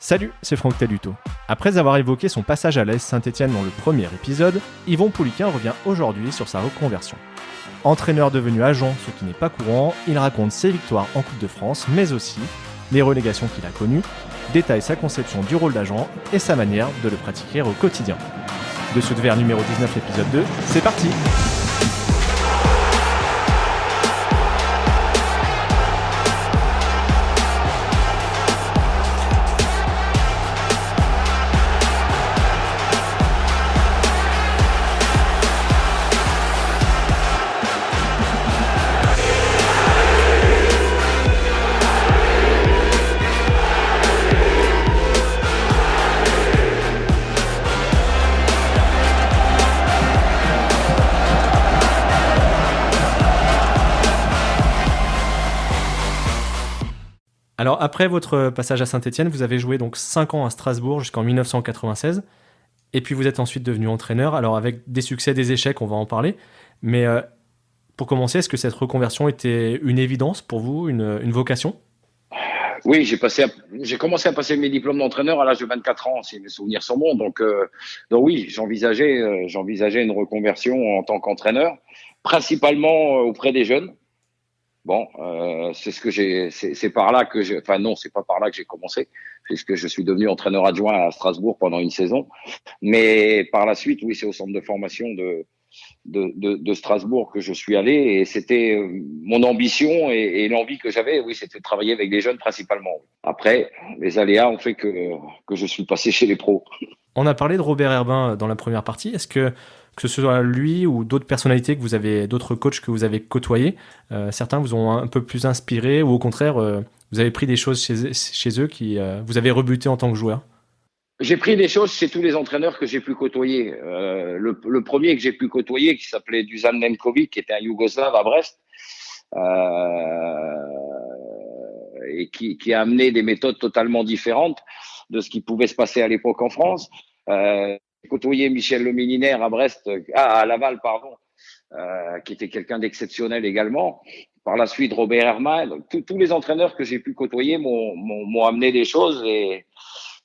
Salut, c'est Franck Taluto. Après avoir évoqué son passage à l'AS Saint-Etienne dans le premier épisode, Yvon Pouliquen revient aujourd'hui sur sa reconversion. Entraîneur devenu agent, ce qui n'est pas courant, il raconte ses victoires en Coupe de France, mais aussi les relégations qu'il a connues, détaille sa conception du rôle d'agent et sa manière de le pratiquer au quotidien. De Sud Vert numéro 19, épisode 2, c'est parti! Alors après votre passage à Saint-Etienne, vous avez joué donc 5 ans à Strasbourg jusqu'en 1996, et puis vous êtes ensuite devenu entraîneur, alors avec des succès, des échecs, on va en parler, mais pour commencer, est-ce que cette reconversion était une évidence pour vous, une vocation ? Oui, j'ai commencé à passer mes diplômes d'entraîneur à l'âge de 24 ans, si mes souvenirs sont bons. Donc oui, j'envisageais une reconversion en tant qu'entraîneur, principalement auprès des jeunes. Bon, c'est par là que c'est pas par là que j'ai commencé, puisque je suis devenu entraîneur adjoint à Strasbourg pendant une saison. Mais par la suite, oui, c'est au centre de formation de Strasbourg que je suis allé, et c'était mon ambition et l'envie que j'avais, oui, c'était de travailler avec des jeunes principalement. Après, les aléas ont fait que je suis passé chez les pros. On a parlé de Robert Herbin dans la première partie. Est-ce que ce soit lui ou d'autres personnalités d'autres coachs que vous avez côtoyés, certains vous ont un peu plus inspiré, ou au contraire, vous avez pris des choses chez eux qui vous avez rebuté en tant que joueur ? J'ai pris des choses chez tous les entraîneurs que j'ai pu côtoyer. Le premier que j'ai pu côtoyer, qui s'appelait Dusan Nemkovic, qui était un Yougoslave à Brest, et qui a amené des méthodes totalement différentes de ce qui pouvait se passer à l'époque en France. J'ai côtoyé Michel Le Milinaire à Laval, qui était quelqu'un d'exceptionnel également. Par la suite, Robert Herman. Tous les entraîneurs que j'ai pu côtoyer m'ont amené des choses et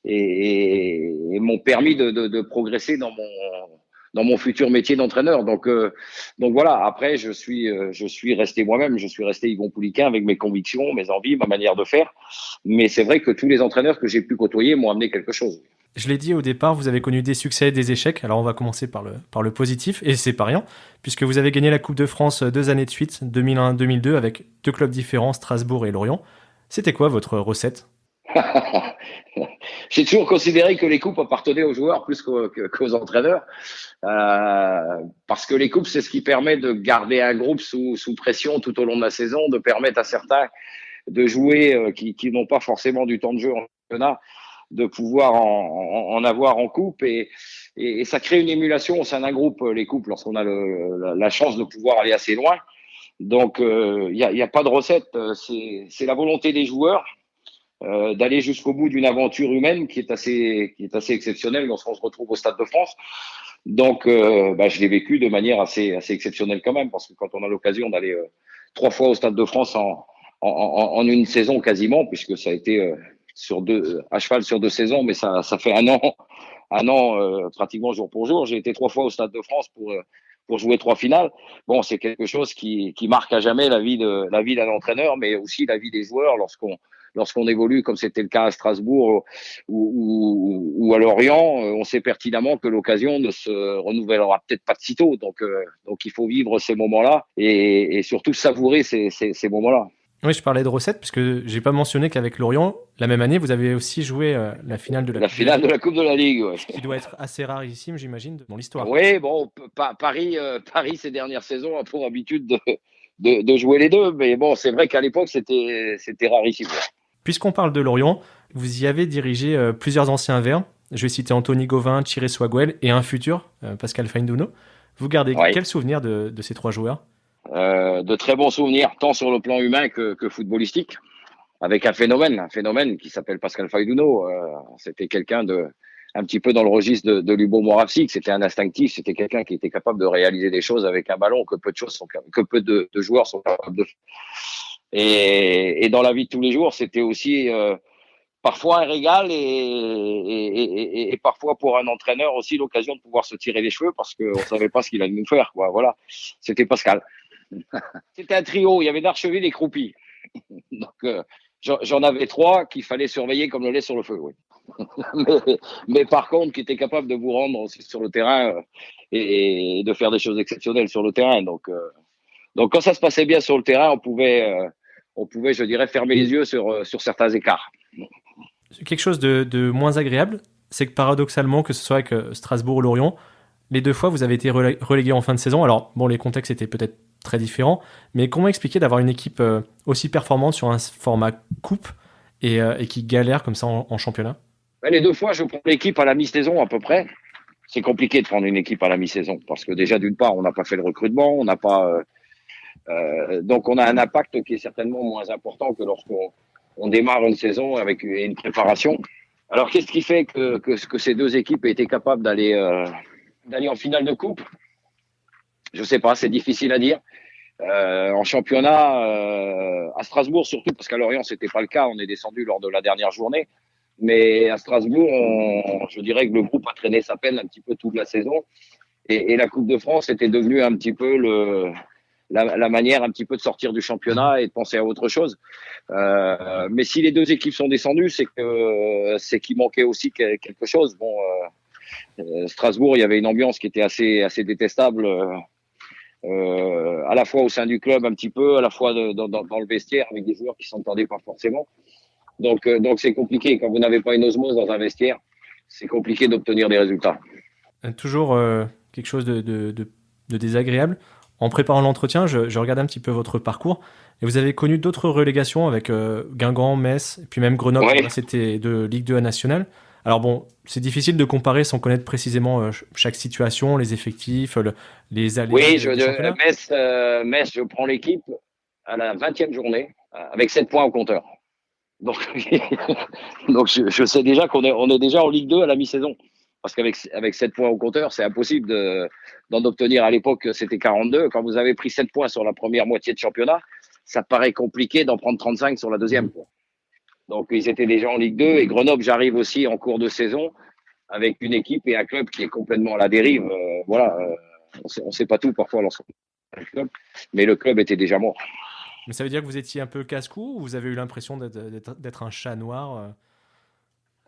m'ont permis de progresser dans mon futur métier d'entraîneur. Donc voilà. Après, je suis resté moi-même. Je suis resté Yvon Pouliquen avec mes convictions, mes envies, ma manière de faire. Mais c'est vrai que tous les entraîneurs que j'ai pu côtoyer m'ont amené quelque chose. Je l'ai dit au départ, vous avez connu des succès et des échecs. Alors on va commencer par le positif, et c'est pas rien, puisque vous avez gagné la Coupe de France 2 années de suite, 2001-2002, avec 2 clubs différents, Strasbourg et Lorient. C'était quoi votre recette ? J'ai toujours considéré que les coupes appartenaient aux joueurs plus qu'aux entraîneurs, parce que les coupes, c'est ce qui permet de garder un groupe sous pression tout au long de la saison, de permettre à certains de jouer qui n'ont pas forcément du temps de jeu en championnat, de pouvoir en avoir en coupe, et ça crée une émulation au sein d'un groupe, les coupes, lorsqu'on a la chance de pouvoir aller assez loin. Donc il y a pas de recette, c'est la volonté des joueurs d'aller jusqu'au bout d'une aventure humaine qui est assez exceptionnelle lorsqu'on se retrouve au Stade de France. Donc je l'ai vécu de manière assez exceptionnelle quand même, parce que quand on a l'occasion d'aller 3 fois au Stade de France en une saison quasiment, puisque ça a été à cheval sur 2 saisons, mais ça fait un an pratiquement jour pour jour. J'ai été 3 fois au Stade de France pour jouer 3 finales. Bon, c'est quelque chose qui marque à jamais la vie d'un entraîneur, mais aussi la vie des joueurs lorsqu'on évolue, comme c'était le cas à Strasbourg ou à Lorient. On sait pertinemment que l'occasion ne se renouvellera peut-être pas de sitôt. Donc il faut vivre ces moments-là et surtout savourer ces moments-là. Oui, je parlais de recettes, puisque j'ai pas mentionné qu'avec Lorient, la même année, vous avez aussi joué la finale de la Coupe de la Ligue, ouais. Ce qui doit être assez rarissime, j'imagine, dans l'histoire. Oui, bon, Paris, ces dernières saisons, a pour habitude de jouer les deux, mais bon, c'est vrai qu'à l'époque, c'était rarissime. Puisqu'on parle de Lorient, vous y avez dirigé plusieurs anciens Verts. Je vais citer Anthony Gauvin, Thierry Swaguel et un futur, Pascal Fainduno. Vous gardez quel souvenir de ces 3 joueurs ? De très bons souvenirs, tant sur le plan humain que footballistique, avec un phénomène qui s'appelle Pascal Fainduno. C'était quelqu'un un petit peu dans le registre de Lubo Moravcsik. C'était un instinctif, c'était quelqu'un qui était capable de réaliser des choses avec un ballon que peu de joueurs sont capables de faire. Et dans la vie de tous les jours, c'était aussi parfois un régal et parfois pour un entraîneur aussi l'occasion de pouvoir se tirer les cheveux parce qu'on ne savait pas ce qu'il allait nous faire, quoi. Voilà, c'était Pascal. C'était un trio, il y avait Darcheville et Croupi. Donc, j'en avais 3 qu'il fallait surveiller comme le lait sur le feu, oui. mais par contre, qui était capable de vous rendre aussi sur le terrain et de faire des choses exceptionnelles sur le terrain. Donc quand ça se passait bien sur le terrain, on pouvait, je dirais, fermer les yeux sur certains écarts. Quelque chose de moins agréable, c'est que paradoxalement, que ce soit avec Strasbourg ou Lorient, les 2 fois, vous avez été relégués en fin de saison. Alors, bon, les contextes étaient peut-être très différents, mais comment expliquer d'avoir une équipe aussi performante sur un format coupe et qui galère comme ça en championnat? Les 2 fois, je prends l'équipe à la mi-saison à peu près. C'est compliqué de prendre une équipe à la mi-saison parce que déjà, d'une part, on n'a pas fait le recrutement, on n'a pas... donc, on a un impact qui est certainement moins important que lorsqu'on démarre une saison avec une préparation. Alors, qu'est-ce qui fait que ces 2 équipes aient été capables d'aller en finale de coupe? Je sais pas, c'est difficile à dire. En championnat, à Strasbourg surtout, parce qu'à Lorient, c'était pas le cas, on est descendu lors de la dernière journée. Mais à Strasbourg, je dirais que le groupe a traîné sa peine un petit peu toute la saison. Et la Coupe de France était devenue un petit peu la manière un petit peu de sortir du championnat et de penser à autre chose. Mais si les 2 équipes sont descendues, c'est qu'il manquait aussi quelque chose. Bon, Strasbourg, il y avait une ambiance qui était assez détestable, à la fois au sein du club un petit peu, à la fois dans le vestiaire avec des joueurs qui s'entendaient pas forcément. Donc c'est compliqué. Quand vous n'avez pas une osmose dans un vestiaire, c'est compliqué d'obtenir des résultats. Toujours quelque chose de désagréable. En préparant l'entretien, je regardais un petit peu votre parcours et vous avez connu d'autres relégations avec Guingamp, Metz, et puis même Grenoble. Ouais. Là, c'était de Ligue 2 à National. Alors bon, c'est difficile de comparer sans connaître précisément chaque situation, les effectifs, les allées Oui, du championnat. Metz, je prends l'équipe à la 20e journée avec 7 points au compteur. Donc, donc je sais déjà on est déjà en Ligue 2 à la mi-saison. Parce qu'avec 7 points au compteur, c'est impossible d'en obtenir. À l'époque, c'était 42. Quand vous avez pris 7 points sur la première moitié de championnat, ça paraît compliqué d'en prendre 35 sur la deuxième. Donc, ils étaient déjà en Ligue 2. Et Grenoble, j'arrive aussi en cours de saison avec une équipe et un club qui est complètement à la dérive. Voilà, on sait pas tout parfois lorsqu'on est le club, mais le club était déjà mort. Mais ça veut dire que vous étiez un peu casse-cou ou vous avez eu l'impression d'être un chat noir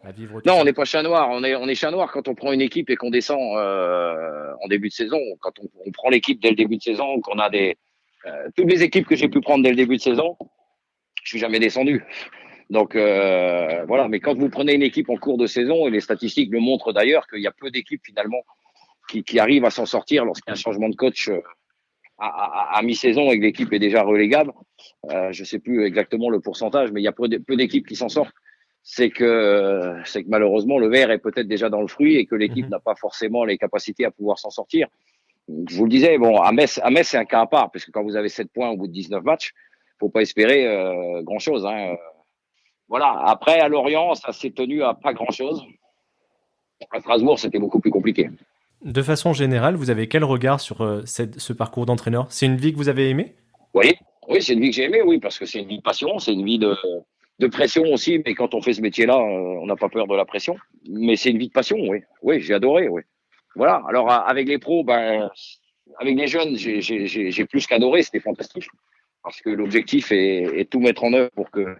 à vivre tout Non, on ça? n'est pas chat noir. On est chat noir quand on prend une équipe et qu'on descend en début de saison. Quand on prend l'équipe dès le début de saison, qu'on a toutes les équipes que j'ai pu prendre dès le début de saison, je suis jamais descendu. Donc voilà. Mais quand vous prenez une équipe en cours de saison, et les statistiques le montrent d'ailleurs, qu'il y a peu d'équipes finalement qui arrivent à s'en sortir lorsqu'il y a un changement de coach à mi-saison et que l'équipe est déjà relégable. Je sais plus exactement le pourcentage, mais il y a peu d'équipes qui s'en sortent. C'est que malheureusement le verre est peut-être déjà dans le fruit et que l'équipe n'a pas forcément les capacités à pouvoir s'en sortir. Je vous le disais, bon, à Metz c'est un cas à part, parce que quand vous avez 7 points au bout de 19 matchs, faut pas espérer grand-chose. Hein. Voilà. Après, à Lorient, ça s'est tenu à pas grand-chose. À Strasbourg, c'était beaucoup plus compliqué. De façon générale, vous avez quel regard sur ce parcours d'entraîneur? C'est une vie que vous avez aimée? Oui, c'est une vie que j'ai aimée, oui, parce que c'est une vie de passion, c'est une vie de pression aussi, mais quand on fait ce métier-là, on n'a pas peur de la pression. Mais c'est une vie de passion, oui. Oui, j'ai adoré, oui. Voilà. Alors, avec les pros, avec les jeunes, j'ai plus qu'adoré, c'était fantastique. Parce que l'objectif est tout mettre en œuvre pour que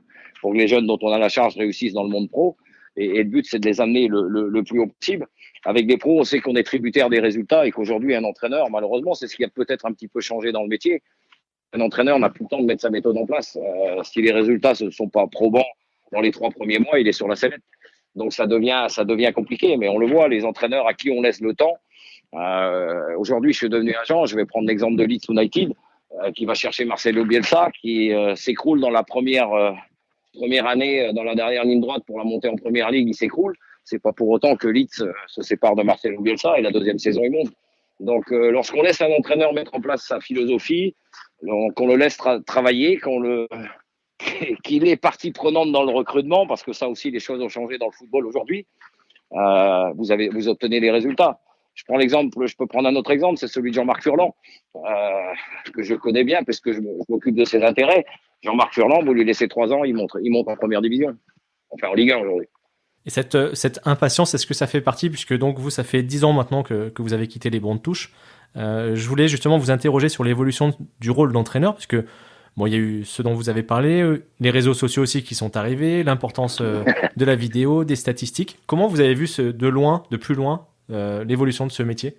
les jeunes dont on a la charge réussissent dans le monde pro. Et le but, c'est de les amener le plus haut possible. Avec des pros, on sait qu'on est tributaire des résultats et qu'aujourd'hui, un entraîneur, malheureusement, c'est ce qui a peut-être un petit peu changé dans le métier. Un entraîneur n'a plus le temps de mettre sa méthode en place. Si les résultats ne sont pas probants dans les 3 premiers mois, il est sur la sellette. Donc ça devient compliqué. Mais on le voit, les entraîneurs à qui on laisse le temps. Aujourd'hui, je suis devenu agent. Je vais prendre l'exemple de Leeds United, qui va chercher Marcelo Bielsa, qui s'écroule dans la première année, dans la dernière ligne droite pour la montée en première ligue, il s'écroule. C'est pas pour autant que Leeds se sépare de Marcelo Bielsa et la deuxième saison, il monte. Donc, lorsqu'on laisse un entraîneur mettre en place sa philosophie, qu'on le laisse travailler, qu'il est partie prenante dans le recrutement, parce que ça aussi, les choses ont changé dans le football aujourd'hui, vous obtenez les résultats. Je peux prendre un autre exemple, c'est celui de Jean-Marc Furlan, que je connais bien, parce que je m'occupe de ses intérêts. Jean-Marc Furlan, vous lui laissez 3 ans, il monte en première division. enfin en Ligue 1 aujourd'hui. Et cette impatience, est-ce que ça fait partie, puisque donc vous, ça fait 10 ans maintenant que vous avez quitté les bancs de touche. Je voulais justement vous interroger sur l'évolution du rôle d'entraîneur, puisque bon, il y a eu ce dont vous avez parlé, les réseaux sociaux aussi qui sont arrivés, l'importance de la vidéo, des statistiques. Comment vous avez vu de plus loin, l'évolution de ce métier ?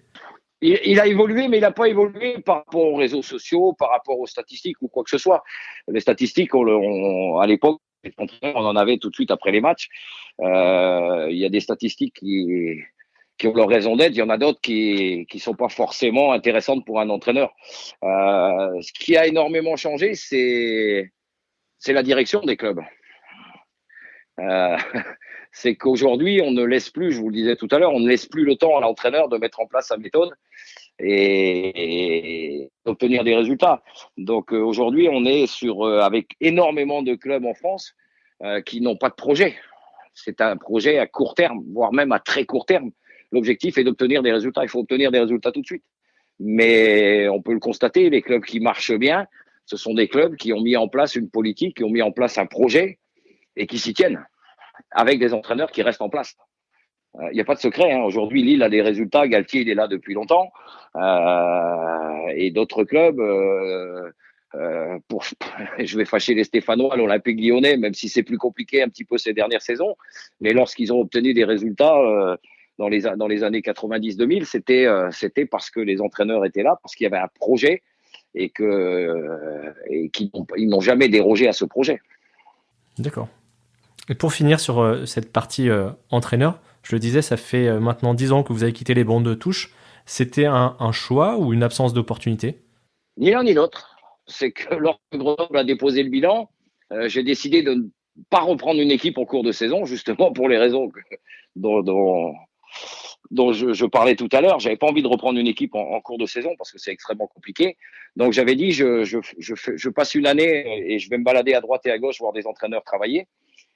Il a évolué, mais il n'a pas évolué par rapport aux réseaux sociaux, par rapport aux statistiques ou quoi que ce soit. Les statistiques, à l'époque, on en avait tout de suite après les matchs. Il y a des statistiques qui ont leur raison d'être. Il y en a d'autres qui sont pas forcément intéressantes pour un entraîneur. Ce qui a énormément changé, c'est la direction des clubs. C'est qu'aujourd'hui, on ne laisse plus, je vous le disais tout à l'heure, on ne laisse plus le temps à l'entraîneur de mettre en place sa méthode et d'obtenir des résultats. Donc aujourd'hui, on est avec énormément de clubs en France qui n'ont pas de projet. C'est un projet à court terme, voire même à très court terme. L'objectif est d'obtenir des résultats. Il faut obtenir des résultats tout de suite. Mais on peut le constater, les clubs qui marchent bien, ce sont des clubs qui ont mis en place une politique, qui ont mis en place un projet et qui s'y tiennent, avec des entraîneurs qui restent en place. Il n'y a pas de secret. Aujourd'hui, Lille a des résultats. Galtier, il est là depuis longtemps. Et d'autres clubs, je vais fâcher les Stéphanois, l'Olympique Lyonnais, même si c'est plus compliqué un petit peu ces dernières saisons. Mais lorsqu'ils ont obtenu des résultats dans les années 90-2000, c'était parce que les entraîneurs étaient là, parce qu'il y avait un projet et qu'ils n'ont jamais dérogé à ce projet. D'accord. Et pour finir sur cette partie entraîneur, je le disais, ça fait maintenant 10 ans que vous avez quitté les bancs de touche. C'était un choix ou une absence d'opportunité ? Ni l'un ni l'autre. C'est que lorsque Grenoble a déposé le bilan, j'ai décidé de ne pas reprendre une équipe en cours de saison, justement pour les raisons dont je parlais tout à l'heure. J'avais pas envie de reprendre une équipe en cours de saison parce que c'est extrêmement compliqué. Donc j'avais dit, je passe une année et je vais me balader à droite et à gauche voir des entraîneurs travailler.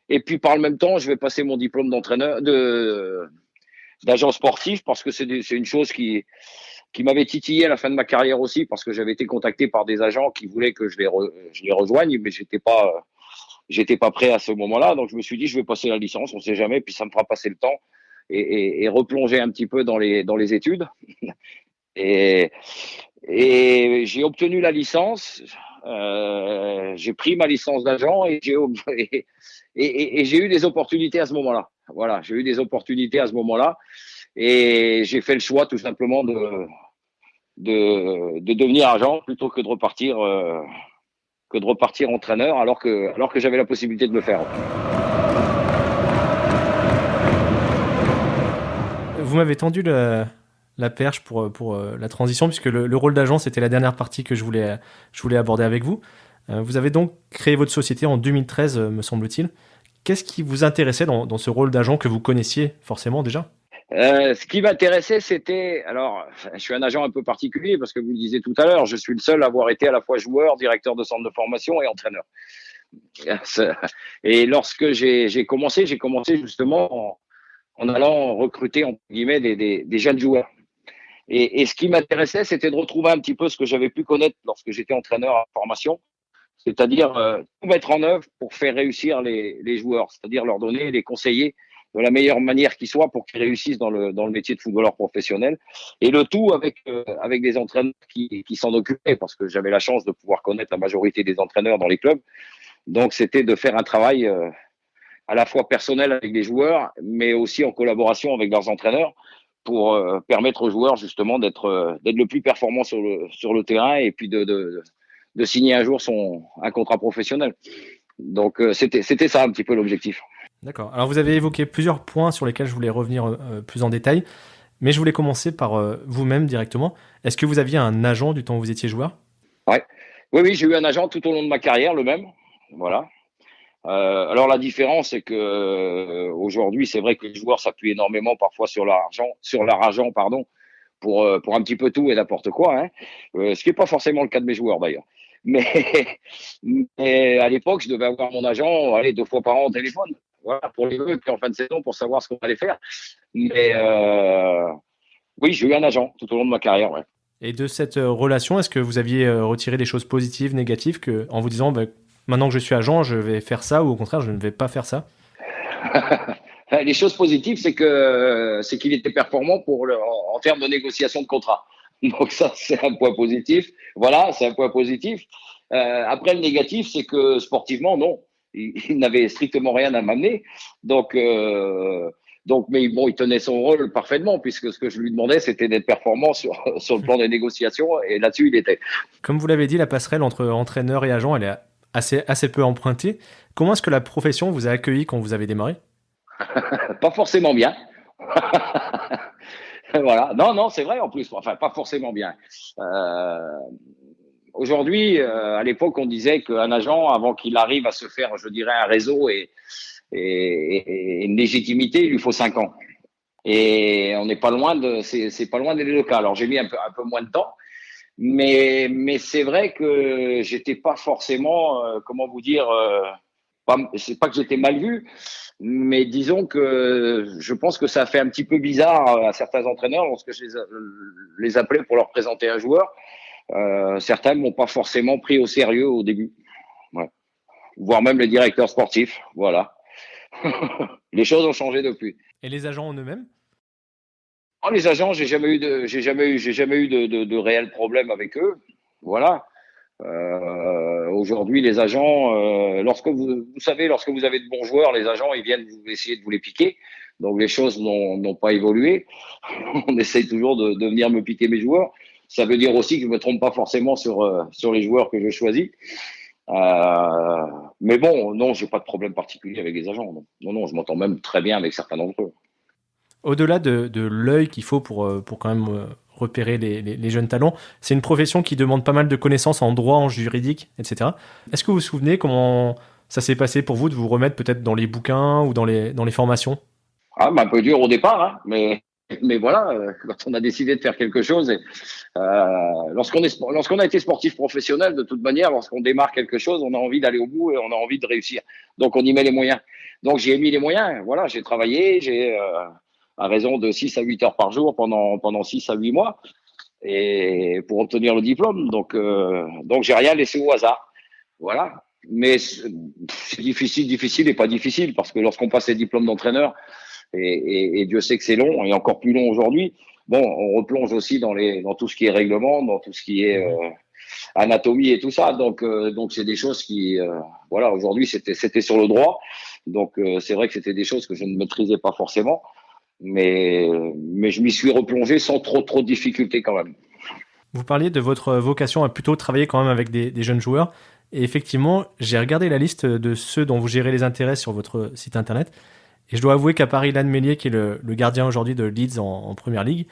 Et puis par le même temps, je vais passer mon diplôme d'agent sportif parce que c'est une chose qui m'avait titillé à la fin de ma carrière aussi, parce que j'avais été contacté par des agents qui voulaient que je les rejoigne, mais j'étais pas prêt à ce moment-là. Donc je me suis dit, je vais passer la licence, on sait jamais, puis ça me fera passer le temps et replonger un petit peu dans les études. Et j'ai obtenu la licence, j'ai pris ma licence d'agent et j'ai eu des opportunités à ce moment-là. Voilà, j'ai eu des opportunités à ce moment-là et j'ai fait le choix tout simplement de devenir agent plutôt que de repartir entraîneur alors que j'avais la possibilité de le faire. Vous m'avez tendu la perche pour la transition, puisque le rôle d'agent, c'était la dernière partie que je voulais aborder avec vous. Vous avez donc créé votre société en 2013, me semble-t-il. Qu'est-ce qui vous intéressait dans ce rôle d'agent que vous connaissiez forcément déjà ? Ce qui m'intéressait, c'était... Alors, je suis un agent un peu particulier parce que vous le disiez tout à l'heure, je suis le seul à avoir été à la fois joueur, directeur de centre de formation et entraîneur. Et lorsque j'ai commencé justement en allant recruter, entre guillemets, des jeunes joueurs. Et ce qui m'intéressait, c'était de retrouver un petit peu ce que j'avais pu connaître lorsque j'étais entraîneur en formation, c'est-à-dire tout mettre en œuvre pour faire réussir les joueurs, c'est-à-dire leur donner, les conseiller de la meilleure manière qui soit pour qu'ils réussissent dans le métier de footballeur professionnel. Et le tout avec des entraîneurs qui s'en occupaient, parce que j'avais la chance de pouvoir connaître la majorité des entraîneurs dans les clubs. Donc, c'était de faire un travail à la fois personnel avec les joueurs, mais aussi en collaboration avec leurs entraîneurs pour permettre aux joueurs justement d'être le plus performant sur le terrain et puis de signer un jour un contrat professionnel. Donc, c'était ça un petit peu l'objectif. D'accord. Alors, vous avez évoqué plusieurs points sur lesquels je voulais revenir plus en détail, mais je voulais commencer par vous-même directement. Est-ce que vous aviez un agent du temps où vous étiez joueur ? Oui, j'ai eu un agent tout au long de ma carrière, le même. Voilà. Alors la différence, c'est que aujourd'hui, c'est vrai que les joueurs s'appuient énormément parfois sur leur agent, pour un petit peu tout et n'importe quoi, ce qui n'est pas forcément le cas de mes joueurs d'ailleurs. Mais à l'époque, je devais avoir mon agent 2 fois par an au téléphone, voilà, pour les vœux, puis en fin de saison pour savoir ce qu'on allait faire. Mais oui, j'ai eu un agent tout au long de ma carrière. Ouais. Et de cette relation, est-ce que vous aviez retiré des choses positives, négatives, en vous disant maintenant que je suis agent, je vais faire ça, ou au contraire, je ne vais pas faire ça ? Les choses positives, c'est qu'il était performant en termes de négociation de contrat. Donc ça, c'est un point positif. Voilà, c'est un point positif. Après, le négatif, c'est que sportivement, non, il n'avait strictement rien à m'amener. Donc, mais bon, il tenait son rôle parfaitement, puisque ce que je lui demandais, c'était d'être performant sur le plan des négociations, et là-dessus, il était. Comme vous l'avez dit, la passerelle entre entraîneur et agent, elle est assez peu empruntée. Comment est-ce que la profession vous a accueilli quand vous avez démarré? Pas forcément bien. Voilà. Non, non, c'est vrai en plus. Enfin, pas forcément bien. Aujourd'hui, à l'époque, on disait qu'un agent, avant qu'il arrive à se faire, je dirais, un réseau et une légitimité, il lui faut 5 ans. Et on n'est pas loin c'est pas loin d'être le cas. Alors j'ai mis un peu moins de temps, mais c'est vrai que j'étais pas forcément, comment vous dire, c'est pas que j'étais mal vu, mais disons que je pense que ça a fait un petit peu bizarre à certains entraîneurs lorsque je les appelais pour leur présenter un joueur. Certains ne m'ont pas forcément pris au sérieux au début, ouais. Voire même les directeurs sportifs. Voilà. Les choses ont changé depuis. Et les agents en eux-mêmes? Oh, les agents, j'ai jamais eu de réels problèmes avec eux. Voilà. Aujourd'hui, les agents, lorsque vous savez, lorsque vous avez de bons joueurs, les agents, ils viennent essayer de vous les piquer. Donc les choses n'ont pas évolué. On essaye toujours de venir me piquer mes joueurs. Ça veut dire aussi que je me trompe pas forcément sur les joueurs que je choisis. Mais bon, non, j'ai pas de problème particulier avec les agents. Non, non, je m'entends même très bien avec certains d'entre eux. Au-delà de l'œil qu'il faut pour quand même repérer les jeunes talents, c'est une profession qui demande pas mal de connaissances en droit, en juridique, etc. Est-ce que vous vous souvenez comment ça s'est passé pour vous de vous remettre peut-être dans les bouquins ou dans les formations? Ah, un peu dur au départ, hein, mais voilà, quand on a décidé de faire quelque chose, lorsqu'on a été sportif professionnel, de toute manière, lorsqu'on démarre quelque chose, on a envie d'aller au bout et on a envie de réussir. Donc on y met les moyens. Donc j'y ai mis les moyens. Voilà, j'ai travaillé, à raison de 6 à 8 heures par jour pendant 6 à 8 mois et pour obtenir le diplôme. Donc j'ai rien laissé au hasard. Voilà. Mais c'est difficile et pas difficile parce que lorsqu'on passe les diplômes d'entraîneur, et Dieu sait que c'est long et encore plus long aujourd'hui. Bon, on replonge aussi dans tout ce qui est règlement, dans tout ce qui est anatomie et tout ça. Donc c'est des choses qui, voilà, aujourd'hui c'était sur le droit. Donc c'est vrai que c'était des choses que je ne maîtrisais pas forcément, mais je m'y suis replongé sans trop de difficultés quand même. Vous parliez de votre vocation à plutôt travailler quand même avec des jeunes joueurs. Et effectivement, j'ai regardé la liste de ceux dont vous gérez les intérêts sur votre site internet. Et je dois avouer qu'à Paris, Ilan Meslier, qui est le gardien aujourd'hui de Leeds en Première Ligue,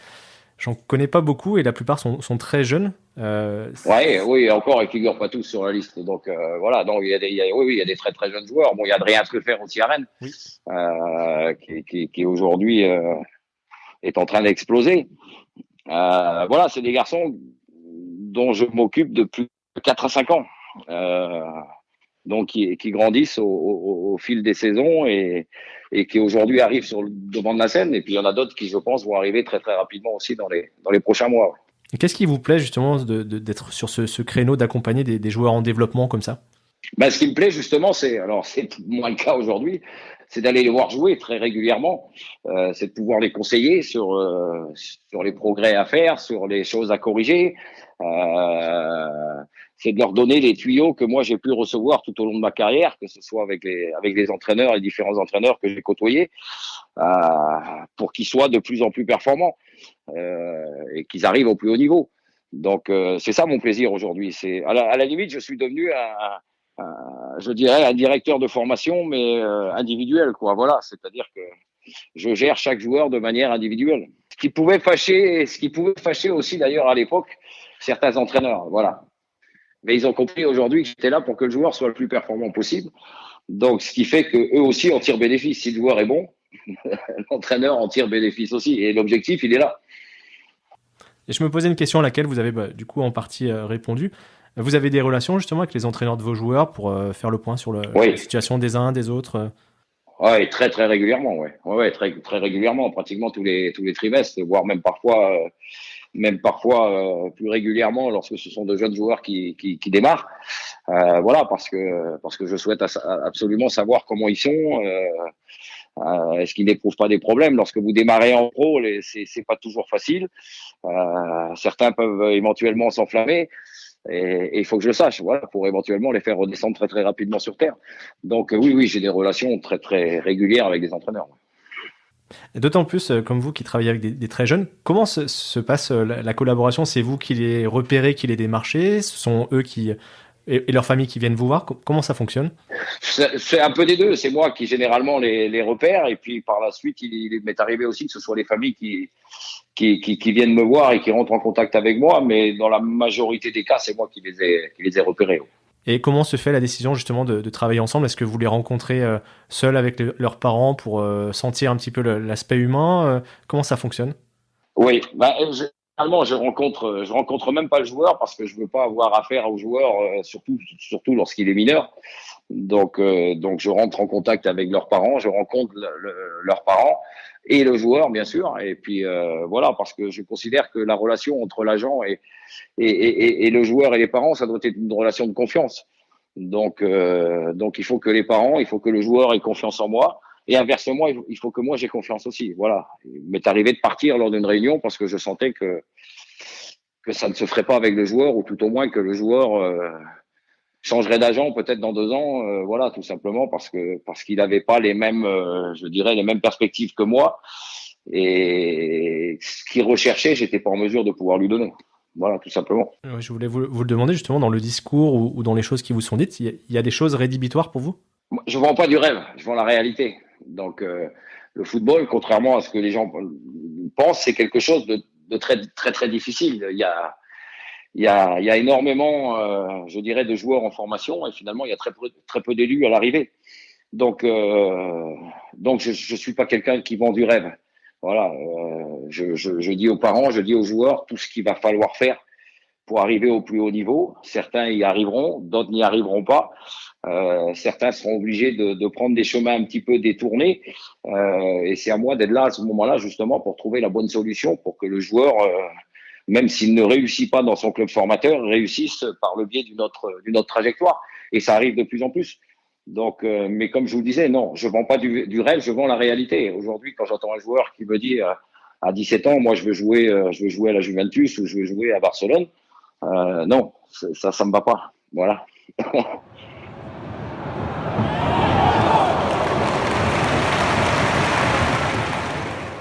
j'en connais pas beaucoup et la plupart sont très jeunes. Oui, encore, ils figurent pas tous sur la liste. Donc voilà, donc il y a des très très jeunes joueurs. Bon, il y a Adrien Truffert aussi à Rennes, oui. qui aujourd'hui est en train d'exploser. Voilà, c'est des garçons dont je m'occupe depuis 4 à 5 ans. Donc qui grandissent au fil des saisons et qui aujourd'hui arrivent sur le devant de la scène. Et puis il y en a d'autres qui, je pense, vont arriver très très rapidement aussi dans les prochains mois. Et qu'est-ce qui vous plaît justement d'être sur ce créneau, d'accompagner des joueurs en développement comme ça? Ce qui me plaît justement, c'est moins le cas aujourd'hui, c'est d'aller les voir jouer très régulièrement, c'est de pouvoir les conseiller sur les progrès à faire, sur les choses à corriger. C'est de leur donner les tuyaux que moi j'ai pu recevoir tout au long de ma carrière, que ce soit avec les entraîneurs, les différents entraîneurs que j'ai côtoyés, pour qu'ils soient de plus en plus performants et qu'ils arrivent au plus haut niveau. Donc c'est ça mon plaisir aujourd'hui. C'est à la limite, je suis devenu je dirais un directeur de formation, mais individuel, quoi. Voilà, c'est-à-dire que je gère chaque joueur de manière individuelle. Ce qui pouvait fâcher aussi d'ailleurs à l'époque certains entraîneurs, voilà. Mais ils ont compris aujourd'hui que j'étais là pour que le joueur soit le plus performant possible. Donc, ce qui fait que eux aussi en tirent bénéfice. Si le joueur est bon, l'entraîneur en tire bénéfice aussi. Et l'objectif, il est là. Et je me posais une question à laquelle vous avez du coup en partie répondu. Vous avez des relations justement avec les entraîneurs de vos joueurs pour faire le point sur la situation des uns, des autres? Oui, très très régulièrement, ouais, très très régulièrement, pratiquement tous les trimestres, voire même parfois plus régulièrement lorsque ce sont de jeunes joueurs qui démarrent. Voilà, parce que je souhaite absolument savoir comment ils sont. Est-ce qu'ils n'éprouvent pas des problèmes lorsque vous démarrez en pro? C'est pas toujours facile. Certains peuvent éventuellement s'enflammer. Et il faut que je le sache, voilà, pour éventuellement les faire redescendre très très rapidement sur terre. Donc oui, j'ai des relations très très régulières avec des entraîneurs. Et d'autant plus, comme vous qui travaillez avec des très jeunes, comment se passe la collaboration? C'est vous qui les repérez, qui les démarchez? Ce sont eux et leur famille qui viennent vous voir? Comment ça fonctionne? C'est un peu des deux. C'est moi qui généralement les repère, et puis par la suite, il m'est arrivé aussi que ce soit les familles qui viennent me voir et qui rentrent en contact avec moi, mais dans la majorité des cas, c'est moi qui les ai repérés. Et comment se fait la décision justement de travailler ensemble? Est-ce que vous les rencontrez seuls avec leurs parents pour sentir un petit peu l'aspect humain? Comment ça fonctionne? Oui, généralement, je rencontre même pas le joueur parce que je veux pas avoir affaire au joueur, surtout lorsqu'il est mineur. Donc, je rentre en contact avec leurs parents, je rencontre leurs parents et le joueur, bien sûr. Et puis voilà, parce que je considère que la relation entre l'agent et le joueur et les parents, ça doit être une relation de confiance. Donc, il faut que les parents, il faut que le joueur ait confiance en moi. Et inversement, il faut que moi j'ai confiance aussi. Voilà. Il m'est arrivé de partir lors d'une réunion parce que je sentais que ça ne se ferait pas avec le joueur, ou tout au moins que le joueur changerait d'agent peut-être dans 2 ans. Voilà, tout simplement parce qu'il n'avait pas les mêmes, je dirais, les mêmes perspectives que moi. Et ce qu'il recherchait, j'étais pas en mesure de pouvoir lui donner. Voilà, tout simplement. Ouais, je voulais vous le demander justement, dans le discours ou dans les choses qui vous sont dites, il y a des choses rédhibitoires pour vous? Je vends pas du rêve, je vends la réalité. Donc, le football, contrairement à ce que les gens pensent, c'est quelque chose de très, très, très difficile. Il y a énormément, je dirais, de joueurs en formation, et finalement, il y a très peu d'élus à l'arrivée. Donc, je suis pas quelqu'un qui vend du rêve. Voilà, je dis aux parents, je dis aux joueurs tout ce qu'il va falloir faire pour arriver au plus haut niveau. Certains y arriveront, d'autres n'y arriveront pas. Certains seront obligés de prendre des chemins un petit peu détournés. Et c'est à moi d'être là à ce moment-là, justement, pour trouver la bonne solution pour que le joueur, même s'il ne réussit pas dans son club formateur, réussisse par le biais d'une autre trajectoire. Et ça arrive de plus en plus. Donc, mais comme je vous le disais, non, je vends pas du rêve, je vends la réalité. Aujourd'hui, quand j'entends un joueur qui me dit à 17 ans, moi je veux jouer à la Juventus ou je veux jouer à Barcelone, non, ça me va pas. Voilà.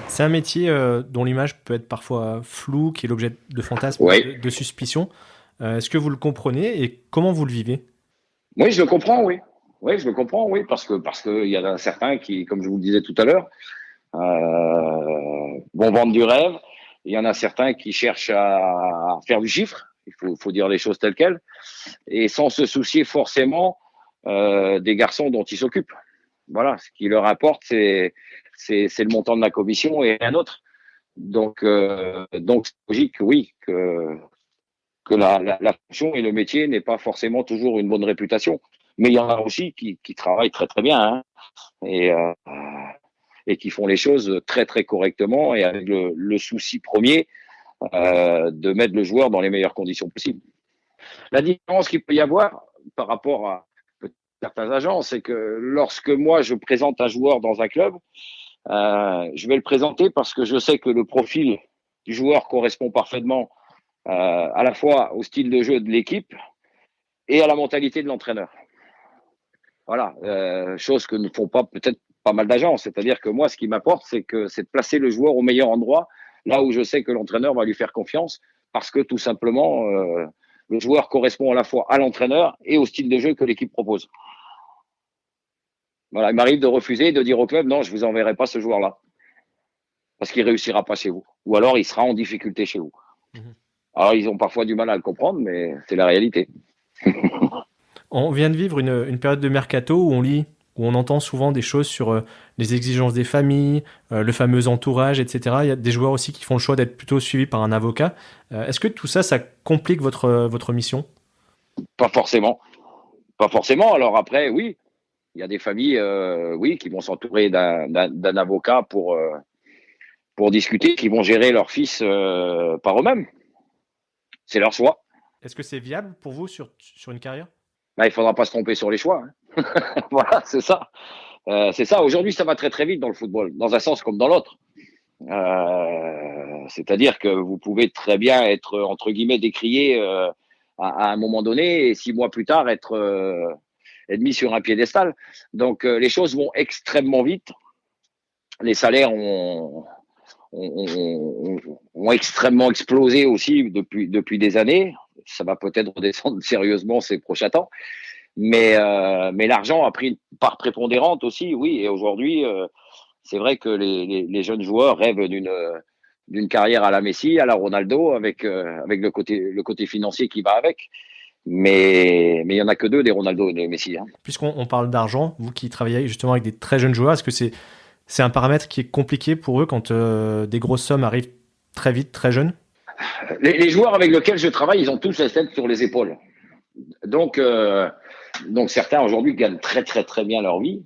C'est un métier dont l'image peut être parfois floue, qui est l'objet de fantasmes, Oui. de suspicions. Est-ce que vous le comprenez et comment vous le vivez? Oui, je le comprends, oui. Oui, je le comprends, oui, parce que il y en a certains qui, comme je vous le disais tout à l'heure, vont vendre du rêve. Il y en a certains qui cherchent à faire du chiffre. Il faut dire les choses telles quelles, et sans se soucier forcément des garçons dont ils s'occupent. Voilà, ce qui leur importe, c'est le montant de la commission et un autre. Donc c'est logique, oui, que la fonction et le métier n'aient pas forcément toujours une bonne réputation. Mais il y en a aussi qui travaillent très très bien, hein, et qui font les choses très très correctement et avec le souci premier de mettre le joueur dans les meilleures conditions possibles. La différence qu'il peut y avoir par rapport à certains agents, c'est que lorsque moi je présente un joueur dans un club, je vais le présenter parce que je sais que le profil du joueur correspond parfaitement à la fois au style de jeu de l'équipe et à la mentalité de l'entraîneur. Voilà, chose que ne font pas peut-être pas mal d'agents. C'est-à-dire que moi, ce qui m'apporte, c'est de placer le joueur au meilleur endroit, là où je sais que l'entraîneur va lui faire confiance, parce que tout simplement, le joueur correspond à la fois à l'entraîneur et au style de jeu que l'équipe propose. Voilà, il m'arrive de refuser, de dire au club, non, je vous enverrai pas ce joueur-là, parce qu'il réussira pas chez vous, ou alors il sera en difficulté chez vous. Alors, ils ont parfois du mal à le comprendre, mais c'est la réalité. On vient de vivre une période de mercato où on entend souvent des choses sur les exigences des familles, le fameux entourage, etc. Il y a des joueurs aussi qui font le choix d'être plutôt suivis par un avocat. Est-ce que tout ça, ça complique votre mission? Pas forcément. Pas forcément. Alors après, oui, il y a des familles, oui, qui vont s'entourer d'un avocat pour discuter, qui vont gérer leur fils par eux-mêmes. C'est leur choix. Est-ce que c'est viable pour vous sur une carrière? Là, il faudra pas se tromper sur les choix, hein. Voilà, c'est ça. C'est ça. Aujourd'hui, ça va très très vite dans le football, dans un sens comme dans l'autre. C'est-à-dire que vous pouvez très bien être entre guillemets décrié à un moment donné et 6 mois plus tard être mis sur un piédestal. Donc les choses vont extrêmement vite. Les salaires ont extrêmement explosé aussi depuis des années. Ça va peut-être redescendre sérieusement ces prochains temps. Mais l'argent a pris une part prépondérante aussi, oui. Et aujourd'hui, c'est vrai que les jeunes joueurs rêvent d'une carrière à la Messi, à la Ronaldo, avec le côté financier qui va avec. Mais il y en a que deux des Ronaldo et des Messi. Hein. Puisqu'on parle d'argent, vous qui travaillez justement avec des très jeunes joueurs, est-ce que c'est un paramètre qui est compliqué pour eux quand des grosses sommes arrivent très vite, très jeunes? Les joueurs avec lesquels je travaille, ils ont tous la tête sur les épaules. Donc certains aujourd'hui gagnent très très très bien leur vie,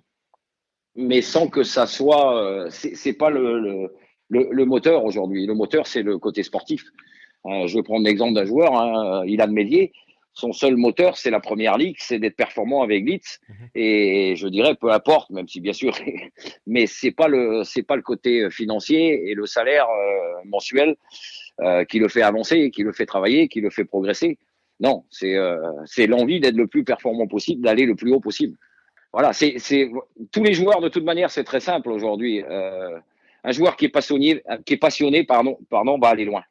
mais sans que ça soit, c'est pas le moteur aujourd'hui. Le moteur, c'est le côté sportif. Je vais prendre l'exemple d'un joueur, hein, Ilan Médier. Son seul moteur, c'est la première ligue, c'est d'être performant avec Leeds. Et je dirais, peu importe, même si bien sûr, mais c'est pas le côté financier et le salaire mensuel qui le fait avancer, qui le fait travailler, qui le fait progresser. Non, c'est l'envie d'être le plus performant possible, d'aller le plus haut possible. Voilà, tous les joueurs de toute manière, c'est très simple aujourd'hui. Un joueur qui est passionné, pardon, va aller loin.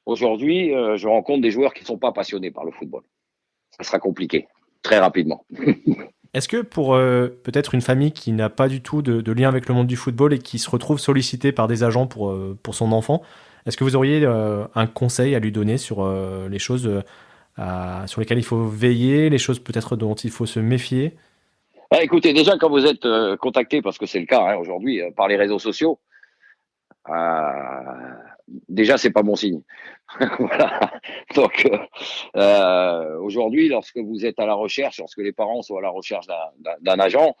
Aujourd'hui, je rencontre des joueurs qui ne sont pas passionnés par le football. Ça sera compliqué, très rapidement. Est-ce que pour peut-être une famille qui n'a pas du tout de lien avec le monde du football et qui se retrouve sollicitée par des agents pour son enfant, est-ce que vous auriez un conseil à lui donner sur les choses sur lesquelles il faut veiller, les choses peut-être dont il faut se méfier? Écoutez, déjà quand vous êtes contacté, parce que c'est le cas hein, aujourd'hui, par les réseaux sociaux, déjà c'est pas bon signe. Voilà. Donc aujourd'hui, lorsque vous êtes à la recherche, lorsque les parents sont à la recherche d'un agent,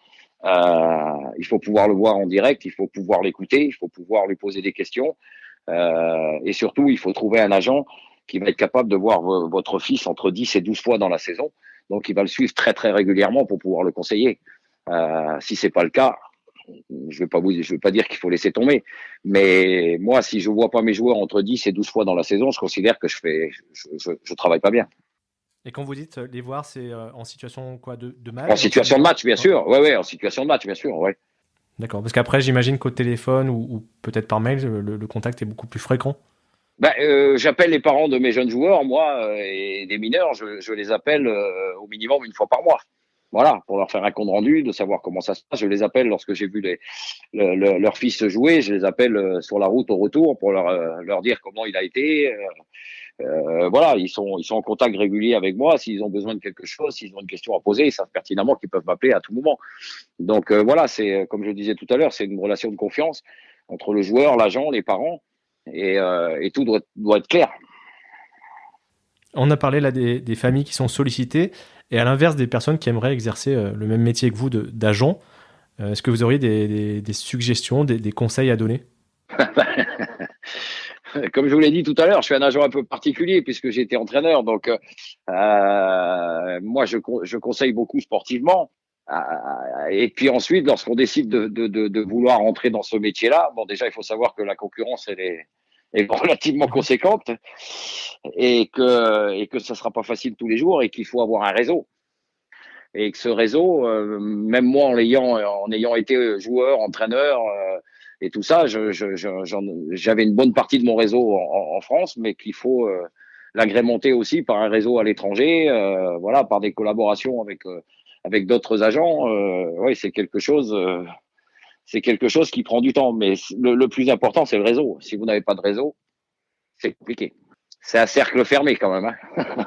il faut pouvoir le voir en direct, il faut pouvoir l'écouter, il faut pouvoir lui poser des questions, et surtout il faut trouver un agent qui va être capable de voir votre fils entre 10 et 12 fois dans la saison. Donc il va le suivre très très régulièrement pour pouvoir le conseiller. Si c'est pas le cas, je vais pas dire qu'il faut laisser tomber, mais moi, si je vois pas mes joueurs entre 10 et 12 fois dans la saison, je considère que je travaille pas bien. Et quand vous dites les voir, c'est en situation quoi, de match? En situation de match, bien sûr. Ouais, en situation de match, bien sûr, ouais. D'accord, parce qu'après, j'imagine qu'au téléphone ou peut-être par mail, le contact est beaucoup plus fréquent. J'appelle les parents de mes jeunes joueurs, moi, et des mineurs, je les appelle au minimum une fois par mois. Voilà, pour leur faire un compte rendu, de savoir comment ça se passe. Je les appelle lorsque j'ai vu leur fils jouer. Je les appelle sur la route au retour pour leur dire comment il a été. Voilà, ils sont en contact régulier avec moi. S'ils ont besoin de quelque chose, s'ils ont une question à poser, ils savent pertinemment qu'ils peuvent m'appeler à tout moment. Donc voilà, c'est comme je disais tout à l'heure, c'est une relation de confiance entre le joueur, l'agent, les parents, et tout doit être clair. On a parlé là des familles qui sont sollicitées et à l'inverse des personnes qui aimeraient exercer le même métier que vous d'agent. Est-ce que vous auriez des suggestions, des conseils à donner? Comme je vous l'ai dit tout à l'heure, je suis un agent un peu particulier puisque j'ai été entraîneur. Donc, moi, je conseille beaucoup sportivement. Et puis ensuite, lorsqu'on décide de vouloir entrer dans ce métier-là, bon, déjà, il faut savoir que la concurrence, elle est relativement conséquente et que ça sera pas facile tous les jours et qu'il faut avoir un réseau. Et que ce réseau, même moi en ayant été joueur, entraîneur et tout ça, j'avais une bonne partie de mon réseau en France, mais qu'il faut l'agrémenter aussi par un réseau à l'étranger, voilà, par des collaborations avec d'autres agents. Oui, c'est quelque chose qui prend du temps, mais le plus important, c'est le réseau. Si vous n'avez pas de réseau, c'est compliqué. C'est un cercle fermé quand même. Hein.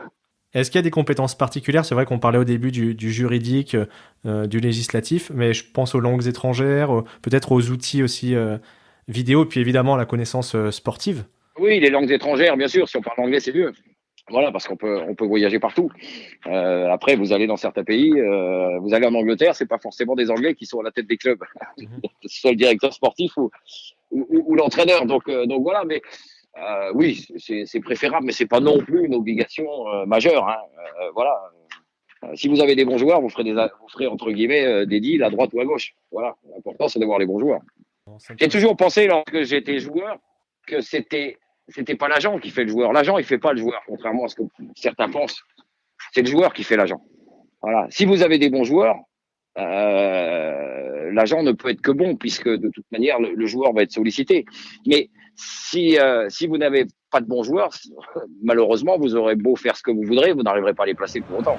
Est-ce qu'il y a des compétences particulières? C'est vrai qu'on parlait au début du juridique, du législatif, mais je pense aux langues étrangères, peut-être aux outils aussi vidéo, puis évidemment à la connaissance sportive. Oui, les langues étrangères, bien sûr. Si on parle anglais, c'est mieux. Voilà, parce qu'on peut voyager partout. Après, vous allez dans certains pays, vous allez en Angleterre, c'est pas forcément des Anglais qui sont à la tête des clubs, que ce soit le directeur sportif ou l'entraîneur. Donc voilà, mais oui, c'est préférable, mais c'est pas non plus une obligation majeure. Hein. Voilà. Si vous avez des bons joueurs, vous ferez entre guillemets des deals à droite ou à gauche. Voilà, l'important c'est d'avoir les bons joueurs. J'ai toujours pensé lorsque j'étais joueur que c'était pas l'agent qui fait le joueur. L'agent il fait pas le joueur, contrairement à ce que certains pensent. C'est le joueur qui fait l'agent. Voilà. Si vous avez des bons joueurs, l'agent ne peut être que bon puisque de toute manière le joueur va être sollicité. Mais si vous n'avez pas de bons joueurs, malheureusement vous aurez beau faire ce que vous voudrez, vous n'arriverez pas à les placer pour autant.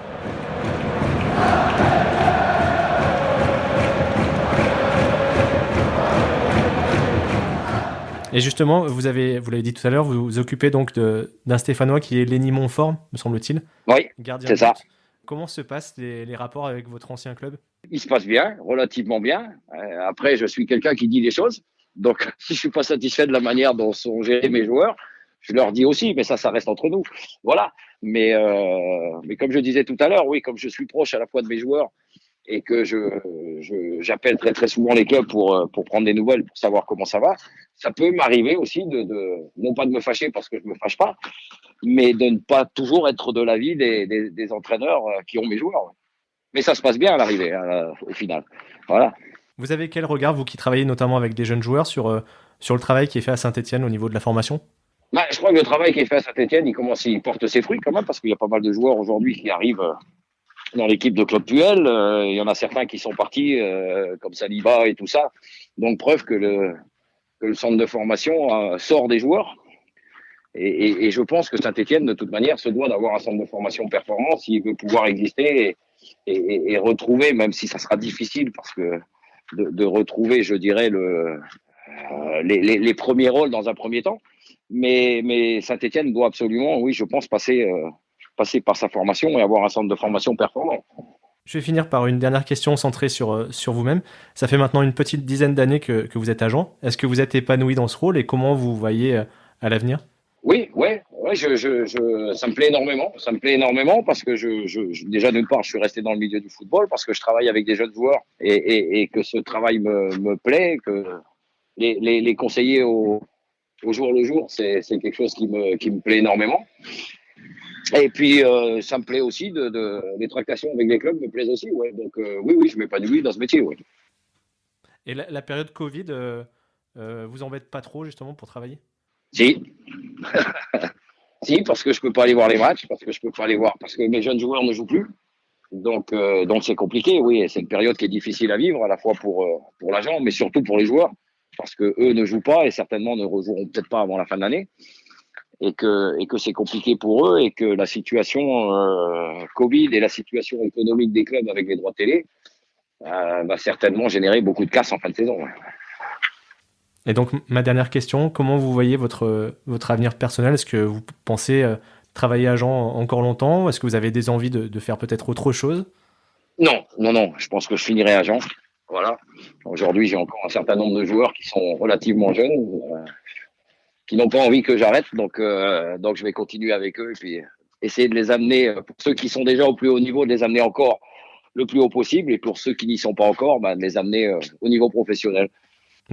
Et justement, vous l'avez dit tout à l'heure, vous vous occupez donc d'un Stéphanois qui est Lenny Montfort, me semble-t-il. Oui, gardien c'est ça. Comment se passent les rapports avec votre ancien club ? Il se passe bien, relativement bien. Après, je suis quelqu'un qui dit les choses. Donc, si je suis pas satisfait de la manière dont sont gérés mes joueurs, je leur dis aussi, mais ça reste entre nous. Voilà. Mais comme je disais tout à l'heure, oui, comme je suis proche à la fois de mes joueurs et que j'appelle très très souvent les clubs pour prendre des nouvelles, pour savoir comment ça va, ça peut m'arriver aussi non pas de me fâcher parce que je me fâche pas, mais de ne pas toujours être de l'avis des entraîneurs qui ont mes joueurs. Mais ça se passe bien à l'arrivée, au final. Voilà. Vous avez quel regard, vous qui travaillez notamment avec des jeunes joueurs, sur le travail qui est fait à Saint-Etienne au niveau de la formation ? Je crois que le travail qui est fait à Saint-Etienne, il porte ses fruits quand même, parce qu'il y a pas mal de joueurs aujourd'hui qui arrivent dans l'équipe de Claude Puel. Il y en a certains qui sont partis, comme Saliba et tout ça. Donc, preuve que le centre de formation sort des joueurs. Et je pense que Saint-Etienne, de toute manière, se doit d'avoir un centre de formation performant s'il veut pouvoir exister et retrouver, même si ça sera difficile, parce que de retrouver, je dirais, les premiers rôles dans un premier temps. Mais Saint-Etienne doit absolument, oui, je pense, passer par sa formation et avoir un centre de formation performant. Je vais finir par une dernière question centrée sur vous-même. Ça fait maintenant une petite dizaine d'années que vous êtes agent. Est-ce que vous êtes épanoui dans ce rôle et comment vous voyez à l'avenir ? Oui, ça me plaît énormément. Ça me plaît énormément parce que déjà d'une part, je suis resté dans le milieu du football parce que je travaille avec des jeunes joueurs et que ce travail me plaît, que les conseiller au jour le jour, c'est quelque chose qui me plaît énormément. Et puis, ça me plaît aussi les tractations avec les clubs me plaisent aussi. Ouais. Donc, oui, je m'épanouis dans ce métier. Ouais. Et la période Covid vous embête pas trop justement pour travailler ? Si. Si, parce que je peux pas aller voir les matchs, parce que mes jeunes joueurs ne jouent plus. Donc c'est compliqué, oui. Et c'est une période qui est difficile à vivre, à la fois pour l'agent, mais surtout pour les joueurs, parce que eux ne jouent pas et certainement ne rejoueront peut-être pas avant la fin de l'année. Et que c'est compliqué pour eux et que la situation Covid et la situation économique des clubs avec les droits de télé va certainement générer beaucoup de casse en fin de saison. Ouais. Et donc, ma dernière question, comment vous voyez votre avenir personnel ? Est-ce que vous pensez travailler agent encore longtemps ? Est-ce que vous avez des envies de faire peut-être autre chose ? Non. Je pense que je finirai agent. Voilà. Aujourd'hui, j'ai encore un certain nombre de joueurs qui sont relativement jeunes, qui n'ont pas envie que j'arrête. Donc je vais continuer avec eux et puis essayer de les amener, pour ceux qui sont déjà au plus haut niveau, de les amener encore le plus haut possible. Et pour ceux qui n'y sont pas encore, de les amener au niveau professionnel.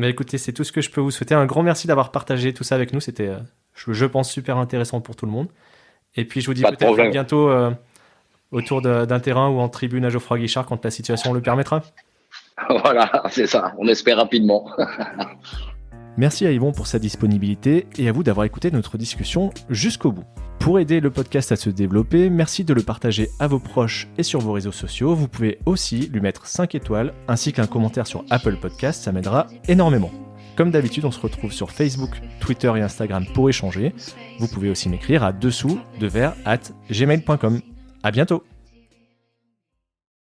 Écoutez, c'est tout ce que je peux vous souhaiter. Un grand merci d'avoir partagé tout ça avec nous. C'était, je pense, super intéressant pour tout le monde. Et puis, je vous dis peut-être à bientôt autour d'un terrain ou en tribune à Geoffroy Guichard quand la situation le permettra. Voilà, c'est ça. On espère rapidement. Merci à Yvon pour sa disponibilité et à vous d'avoir écouté notre discussion jusqu'au bout. Pour aider le podcast à se développer, merci de le partager à vos proches et sur vos réseaux sociaux. Vous pouvez aussi lui mettre 5 étoiles ainsi qu'un commentaire sur Apple Podcast, ça m'aidera énormément. Comme d'habitude, on se retrouve sur Facebook, Twitter et Instagram pour échanger. Vous pouvez aussi m'écrire à dessous@gmail.com. À bientôt.